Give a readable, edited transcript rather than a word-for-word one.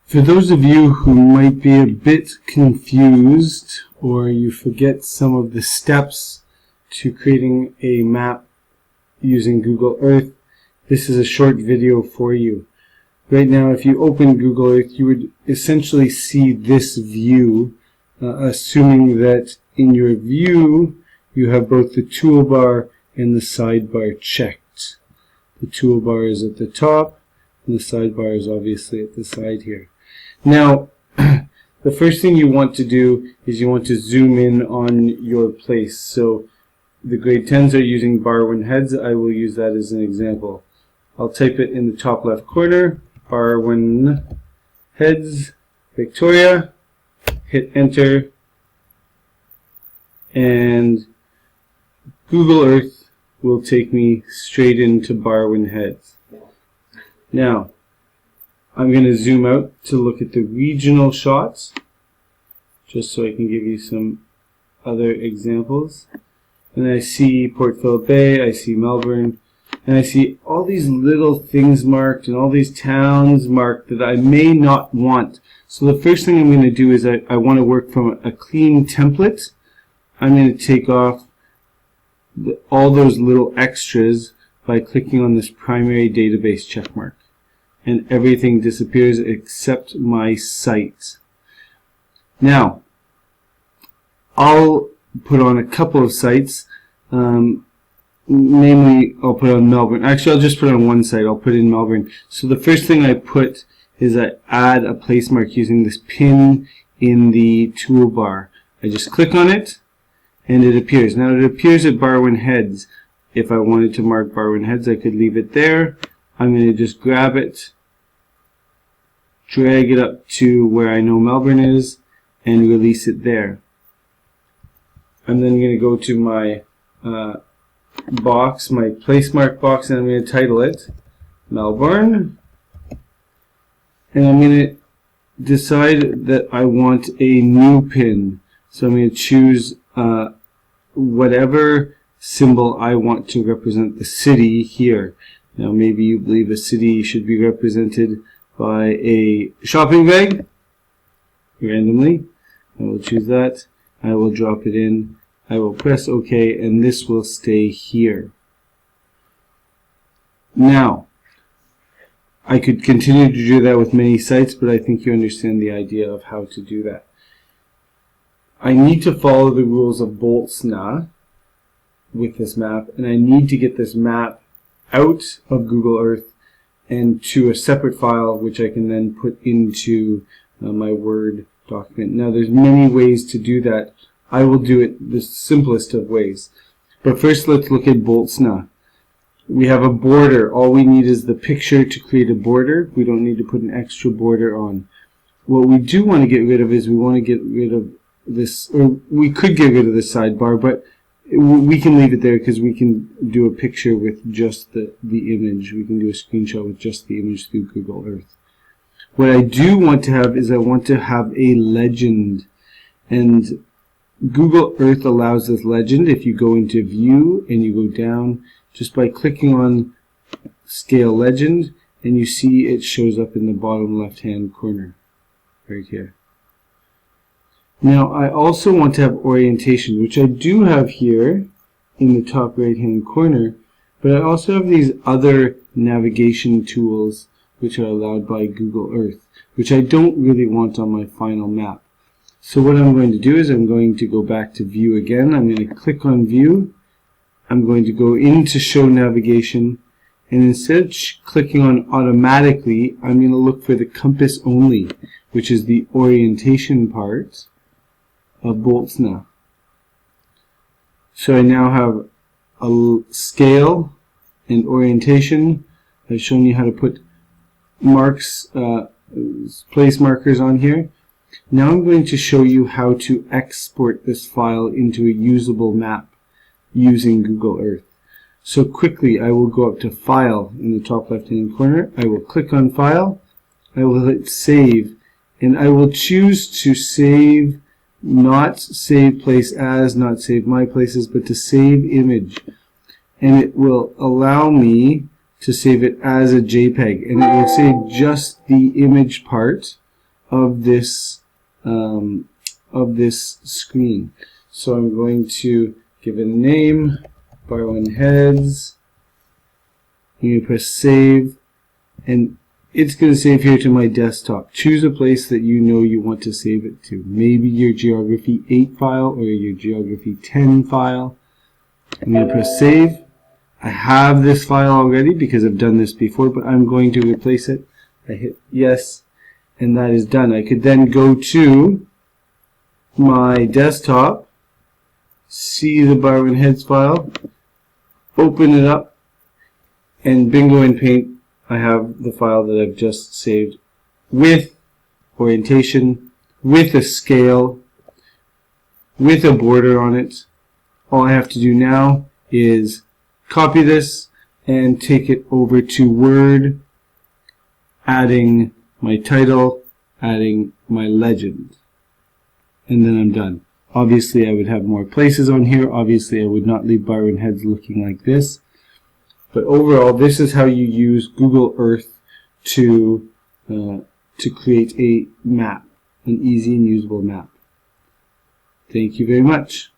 For those of you who might be a bit confused or you forget some of the steps to creating a map using Google Earth, this is a short video for you. Right now, if you open Google Earth, you would essentially see this view, assuming that in your view you have both the toolbar and the sidebar checked. The toolbar is at the top and the sidebar is obviously at the side here. Now, the first thing you want to do is you want to zoom in on your place. So the grade 10s are using Barwon heads. I will use that as an example. I'll type it in the top left corner, Barwon heads, Victoria, hit enter, and Google Earth will take me straight into Barwon heads. Now, I'm going to zoom out to look at the regional shots, just so I can give you some other examples. And I see Port Phillip Bay, I see Melbourne, and I see all these little things marked and all these towns marked that I may not want. So the first thing I'm going to do is I want to work from a clean template. I'm going to take off all those little extras by clicking on this primary database checkmark. And everything disappears except my site. Now, I'll put on a couple of sites. Namely, I'll put on Melbourne. Actually, I'll just put on one site. I'll put in Melbourne. So the first thing I put is I add a placemark using this pin in the toolbar. I just click on it, and it appears. Now, it appears at Barwon heads. If I wanted to mark Barwon heads, I could leave it there. I'm going to just grab it, drag it up to where I know Melbourne is, and release it there. I'm then going to go to my box, my placemark box, and I'm going to title it Melbourne. And I'm going to decide that I want a new pin. So I'm going to choose whatever symbol I want to represent the city here. Now maybe you believe a city should be represented by a shopping bag. Randomly, I will choose that. I will drop it in. I will press OK, and this will stay here. Now, I could continue to do that with many sites, but I think you understand the idea of how to do that. I need to follow the rules of Boltzna with this map, and I need to get this map out of Google Earth and to a separate file which I can then put into my Word document. Now there's many ways to do that. I will do it the simplest of ways. But first let's look at Boltzna. We have a border. All we need is the picture to create a border. We don't need to put an extra border on. What we do want to get rid of is we want to get rid of this, or we could get rid of the sidebar, but we can leave it there because we can do a picture with just the image. We can do a screenshot with just the image through Google Earth. What I do want to have is I want to have a legend. And Google Earth allows this legend if you go into View and you go down just by clicking on Scale Legend, and you see it shows up in the bottom left hand corner right here. Now I also want to have orientation, which I do have here in the top right hand corner, but I also have these other navigation tools which are allowed by Google Earth, which I don't really want on my final map. So what I'm going to do is I'm going to go back to View again. I'm going to click on View. I'm going to go into Show Navigation, and instead of clicking on Automatically, I'm going to look for the Compass Only, which is the orientation part of Boltzna. So I now have a scale and orientation. I've shown you how to put marks, place markers on here. Now I'm going to show you how to export this file into a usable map using Google Earth. So quickly, I will go up to File in the top left hand corner. I will click on File. I will hit Save, and I will choose to save, not save place as, not save my places, but to save image. And it will allow me to save it as a JPEG, and it will save just the image part of this screen. So I'm going to give it a name, Barwon Heads. I'm going to press save, and it's going to save here to my desktop. Choose a place that you know you want to save it to. Maybe your Geography 8 file or your Geography 10 file. I'm going to press save. I have this file already because I've done this before, but I'm going to replace it. I hit yes, and that is done. I could then go to my desktop, see the Barwon Heads file, open it up, and bingo in Paint, I have the file that I've just saved with orientation, with a scale, with a border on it. All I have to do now is copy this and take it over to Word, adding my title, adding my legend, and then I'm done. Obviously I would have more places on here. Obviously I would not leave Barwon Heads looking like this. But overall, this is how you use Google Earth to create a map, an easy and usable map. Thank you very much.